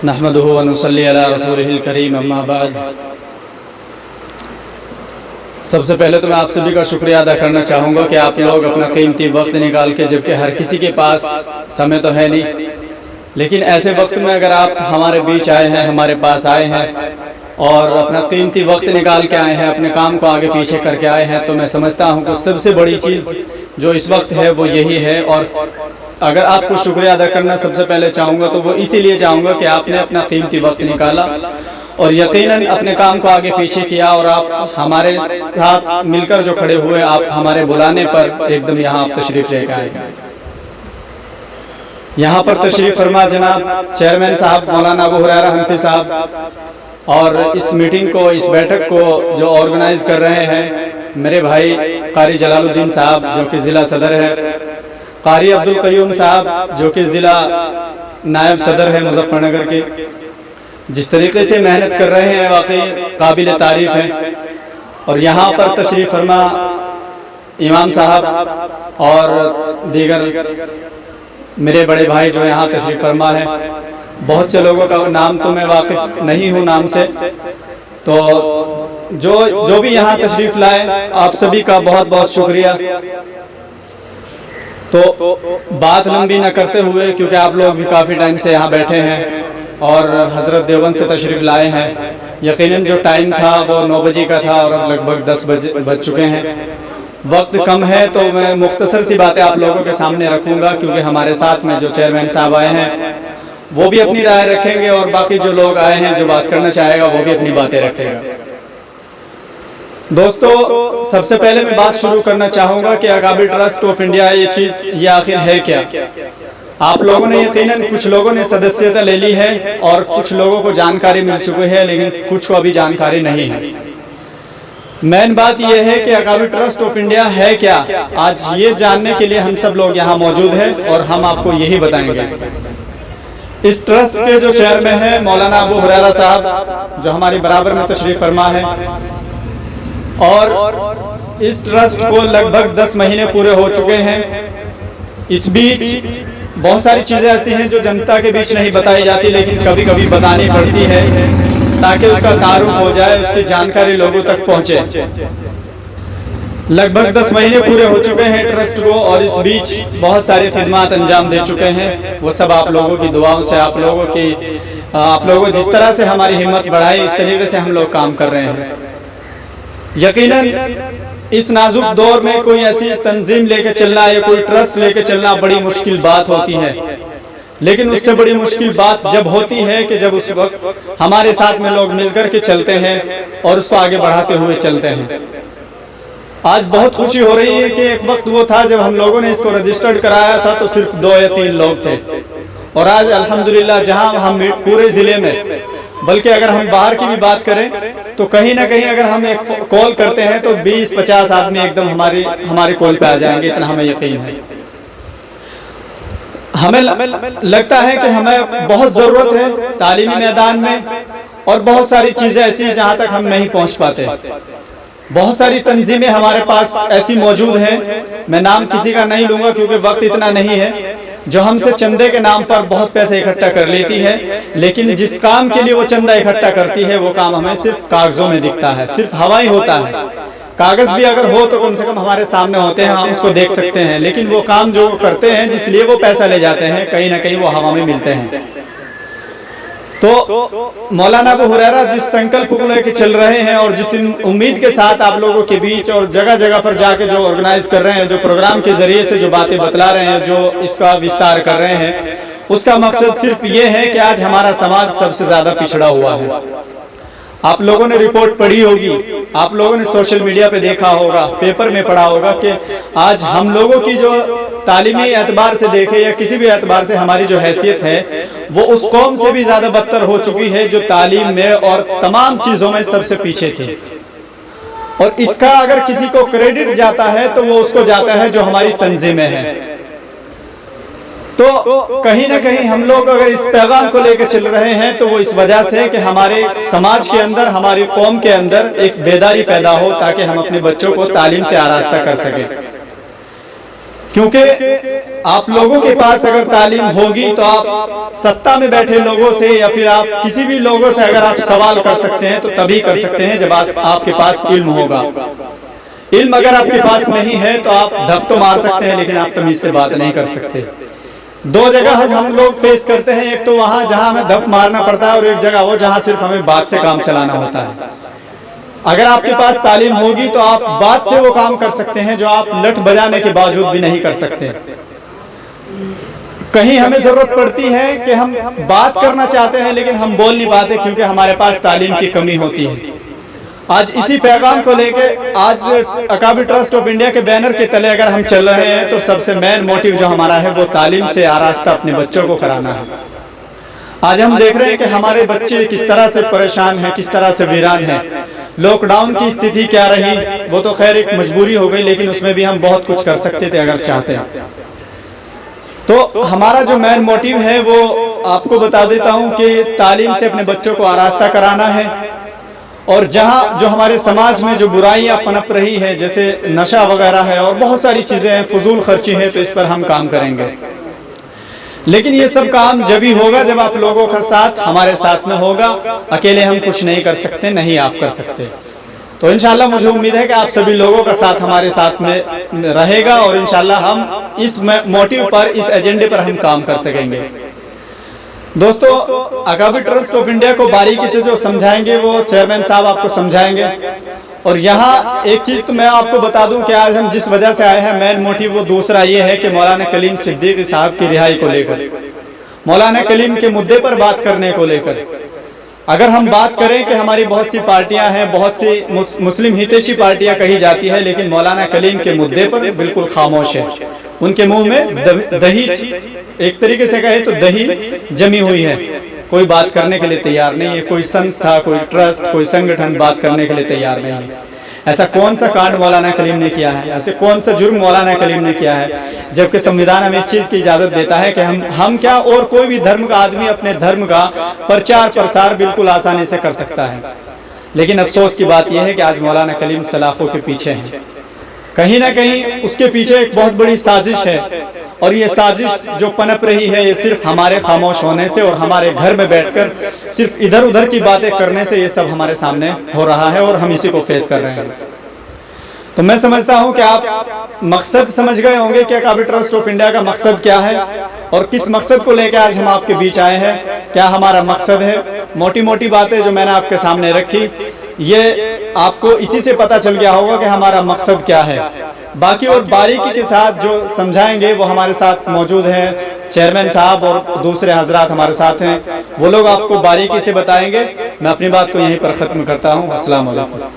नहमदुहु व नुसल्ली अला रसूलिहिल करीम अम्मा बाद। सबसे पहले तो मैं आप सभी का शुक्रिया अदा करना चाहूँगा कि आप लोग अपना कीमती वक्त निकाल के, जबकि हर किसी के पास समय तो है नहीं, लेकिन ऐसे वक्त में अगर आप हमारे बीच आए हैं, हमारे पास आए हैं और अपना कीमती वक्त निकाल के आए हैं, अपने काम को आगे पीछे करके आए हैं, तो मैं समझता हूँ कि सबसे बड़ी चीज़ जो इस वक्त है वो यही है। और अगर आपको शुक्रिया अदा करना सबसे पहले चाहूँगा तो वो इसीलिए चाहूँगा कि आपने अपना कीमती वक्त निकाला और यकीनन अपने काम को आगे पीछे किया और आप हमारे साथ मिलकर जो खड़े हुए, आप हमारे बुलाने पर एकदम यहाँ आप तशरीफ़ लेकर आए। यहाँ पर तशरीफ़ फरमा जनाब चेयरमैन साहब मौलाना अबू हुरैरा हनफी साहब, और इस मीटिंग को, इस बैठक को जो ऑर्गेनाइज कर रहे हैं मेरे भाई कारी जलालुद्दीन साहब जो कि ज़िला सदर है, कारी अब्दुल क़य्यूम साहब जो कि ज़िला नायब सदर है मुजफ्फरनगर के, जिस तरीके से मेहनत कर रहे हैं वाकई काबिल तारीफ़ है। और यहाँ पर तशरीफ़ फरमा इमाम साहब और दीगर मेरे बड़े भाई जो यहाँ तशरीफ़ फरमा है। बहुत से लोगों का नाम तो मैं वाकिफ़ नहीं हूँ नाम से, तो जो भी यहाँ तशरीफ़ लाए आप सभी का बहुत बहुत शुक्रिया। तो बात लंबी न करते हुए, क्योंकि आप लोग भी काफ़ी टाइम से यहाँ बैठे हैं और हज़रत देवबंद से तशरीफ़ लाए हैं, यकीनन जो टाइम था वो 9 बजे का था और अब लगभग 10 बज चुके हैं। वक्त कम है तो मैं मुख्तसर सी बातें आप लोगों के सामने रखूँगा, क्योंकि हमारे साथ में जो चेयरमैन साहब आए हैं वो भी अपनी राय रखेंगे और बाकी जो लोग आए हैं जो बात करना चाहेगा वो भी अपनी बातें रखेगा। दोस्तों, सबसे पहले मैं बात शुरू करना चाहूँगा कि अकाबिर ट्रस्ट ऑफ इंडिया ये चीज़ ये आखिर है क्या। आप लोगों ने यकीनन कुछ लोगों ने सदस्यता ले ली है और कुछ लोगों को जानकारी मिल चुकी है, लेकिन कुछ को अभी जानकारी नहीं है। मेन बात यह है कि अकाबिर ट्रस्ट ऑफ इंडिया है क्या, आज ये जानने के लिए हम सब लोग यहाँ मौजूद हैं और हम आपको यही बताएंगे। इस ट्रस्ट के जो चेयरमैन हैं मौलाना अबू हुरैरा साहब जो हमारी बराबर में तशरीफ़ फरमा है, और इस ट्रस्ट को लगभग 10 महीने पूरे हो चुके हैं। इस बीच बहुत सारी चीज़ें ऐसी हैं जो जनता के बीच नहीं बताई जाती, लेकिन कभी कभी बतानी पड़ती है ताकि उसका तारुफ हो जाए, उसकी जानकारी लोगों तक पहुँचे। लगभग 10 महीने पूरे हो चुके हैं ट्रस्ट को, और इस बीच बहुत सारी खिदमत अंजाम दे चुके हैं। वो सब आप लोगों की दुआओं से, आप लोगों जिस तरह से हमारी हिम्मत बढ़ाई, इस तरीके से हम लोग काम कर रहे हैं। यकीनन इस नाजुक दौर में कोई ऐसी तंजीम लेके चलना या कोई ट्रस्ट लेके चलना बड़ी मुश्किल बात होती है, लेकिन उससे बड़ी मुश्किल बात जब होती है कि जब उस वक्त हमारे साथ में लोग मिलकर के चलते हैं और उसको आगे बढ़ाते हुए चलते हैं। आज बहुत खुशी हो रही है कि एक वक्त वो था जब हम लोगों ने इसको रजिस्टर्ड कराया था तो सिर्फ 2 या 3 लोग थे, और आज अल्हम्दुलिल्लाह जहां हम पूरे ज़िले में, बल्कि अगर हम बाहर की भी बात करें तो कहीं ना कहीं अगर हम एक कॉल करते हैं तो 20-50 आदमी एकदम हमारे कॉल पे आ जाएंगे, इतना हमें यकीन है। हमें लगता है कि हमें बहुत ज़रूरत है तालीमी मैदान में, और बहुत सारी चीज़ें ऐसी हैं जहाँ तक हम नहीं पहुँच पाते। बहुत सारी तंजीमें हमारे पास ऐसी मौजूद हैं, मैं नाम किसी का नहीं लूँगा क्योंकि वक्त इतना नहीं है, जो हमसे चंदे के नाम पर बहुत पैसे इकट्ठा कर लेती है, लेकिन जिस काम के लिए वो चंदा इकट्ठा करती है वो काम हमें सिर्फ कागजों में दिखता है, सिर्फ हवा ही होता है। कागज भी अगर हो तो कम से कम हमारे सामने होते हैं, हम उसको देख सकते हैं, लेकिन वो काम जो करते हैं जिस लिए वो पैसा ले जाते हैं, कहीं ना कहीं वो हवा में मिलते हैं। तो मौलाना अबू हुरैरा जिस संकल्प को लेकर चल रहे हैं और जिस उम्मीद के साथ आप लोगों के बीच और जगह जगह पर जाके जो ऑर्गेनाइज कर रहे हैं, जो प्रोग्राम के जरिए से जो बातें बतला रहे हैं, जो इसका विस्तार कर रहे हैं, उसका मकसद सिर्फ ये है कि आज हमारा समाज सबसे ज़्यादा पिछड़ा हुआ है। आप लोगों ने रिपोर्ट पढ़ी होगी, आप लोगों ने सोशल मीडिया पे देखा होगा, पेपर में पढ़ा होगा कि आज हम लोगों की जो तालीमी एतबार से देखे या किसी भी एतबार से हमारी जो हैसियत है वो उस कौम से भी ज़्यादा बदतर हो चुकी है जो तालीम में और तमाम चीज़ों में सबसे पीछे थी। और इसका अगर किसी को क्रेडिट जाता है तो वो उसको जाता है जो हमारी तंजीमें हैं। तो कहीं ना कहीं हम लोग अगर इस पैगाम को लेकर चल रहे हैं तो वो इस वजह से कि हमारे समाज के अंदर, हमारी कौम के अंदर एक बेदारी पैदा हो, ताकि हम अपने बच्चों को तालीम से आरास्ता कर सकें। क्योंकि आप लोगों के पास अगर तालीम होगी तो आप सत्ता में बैठे लोगों से या फिर आप किसी भी लोगों से अगर आप सवाल कर सकते हैं तो तभी कर सकते हैं जब आपके पास इल्म होगा। इल्म अगर आपके पास नहीं है तो आप धप तो मार सकते हैं लेकिन आप तमीज से बात नहीं कर सकते। दो जगह हम लोग फेस करते हैं, एक तो वहां जहां हमें धप मारना पड़ता है और एक जगह वो जहां सिर्फ हमें बात से काम चलाना होता है। अगर आपके पास तालीम होगी तो आप बात से वो काम कर सकते हैं जो आप लठ बजाने के बावजूद भी नहीं कर सकते। कहीं हमें जरूरत पड़ती है कि हम बात करना चाहते हैं लेकिन हम बोल नहीं पाते क्योंकि हमारे पास तालीम की कमी होती है। आज इसी पैगाम को लेके आज अकाबी ट्रस्ट ऑफ इंडिया के बैनर के तले अगर हम चल रहे हैं तो सबसे मेन मोटिव जो हमारा है वो तालीम से आरास्ता अपने बच्चों को कराना है। आज हम देख रहे हैं कि हमारे बच्चे किस तरह से परेशान हैं, किस तरह से वीरान हैं। लॉकडाउन की स्थिति क्या रही, वो तो खैर एक मजबूरी हो गई, लेकिन उसमें भी हम बहुत कुछ कर सकते थे अगर चाहते हैं। तो हमारा जो मेन मोटिव है वो आपको बता देता हूं कि तालीम से अपने बच्चों को आरास्ता कराना है। और जहां जो हमारे समाज में जो बुराइयां पनप रही है, जैसे नशा वगैरह है और बहुत सारी चीजें हैं, फजूल खर्ची है, तो इस पर हम काम करेंगे। लेकिन ये सब काम जब ही होगा जब आप लोगों का साथ हमारे साथ में होगा। अकेले हम कुछ नहीं कर सकते, नहीं आप कर सकते। तो इंशाल्लाह मुझे उम्मीद है कि आप सभी लोगों का साथ हमारे साथ में रहेगा और इंशाल्लाह हम इस मोटिव पर, इस एजेंडे पर हम काम कर सकेंगे। दोस्तों, अकाबी ट्रस्ट ऑफ इंडिया को बारीकी से जो समझाएंगे वो चेयरमैन साहब आपको समझाएंगे। और यहाँ एक चीज तो मैं आपको बता दूं कि आज हम जिस वजह से आए हैं, मेन मोटिव वो दूसरा ये है कि मौलाना कलीम सिद्दीकी साहब की रिहाई को लेकर, मौलाना कलीम के मुद्दे पर बात करने को लेकर। अगर हम बात करें कि हमारी बहुत सी पार्टियां हैं, बहुत सी मुस्लिम हितैषी पार्टियां कही जाती है, लेकिन मौलाना कलीम के मुद्दे पर बिल्कुल खामोश है। उनके मुंह में दही, एक तरीके से कहे तो दही जमी हुई है, कोई बात करने के लिए तैयार नहीं है। कोई संस्था, कोई ट्रस्ट, कोई संगठन बात करने के लिए तैयार नहीं है। ऐसा कौन सा कांड मौलाना कलीम ने किया है, ऐसे कौन सा जुर्म मौलाना कलीम ने किया है, जबकि संविधान हमें इस चीज की इजाजत देता है कि हम क्या और कोई भी धर्म का आदमी अपने धर्म का प्रचार प्रसार बिल्कुल आसानी से कर सकता है। लेकिन अफसोस की बात यह है कि आज मौलाना कलीम सलाखों के पीछे हैं। कहीं ना कहीं उसके पीछे एक बहुत बड़ी साजिश है और ये साजिश जो पनप रही है ये सिर्फ हमारे खामोश होने से और हमारे घर में बैठकर सिर्फ इधर उधर की बातें करने से ये सब हमारे सामने हो रहा है और हम इसी को फेस कर रहे हैं। तो मैं समझता हूं कि आप मकसद समझ गए होंगे कि अकाबी ट्रस्ट ऑफ इंडिया का मकसद क्या है और किस मकसद को लेकर आज हम आपके बीच आए हैं, क्या हमारा मकसद है। मोटी मोटी बातें जो मैंने आपके सामने रखी, ये आपको इसी से पता चल गया होगा कि हमारा मकसद क्या है। बाकी और बारीकी के साथ जो समझाएंगे वो हमारे साथ मौजूद हैं, चेयरमैन साहब और दूसरे हजरात हमारे साथ हैं, वो लोग आपको बारीकी से बताएंगे। मैं अपनी बात को यहीं पर ख़त्म करता हूँ। अस्सलाम वालेकुम।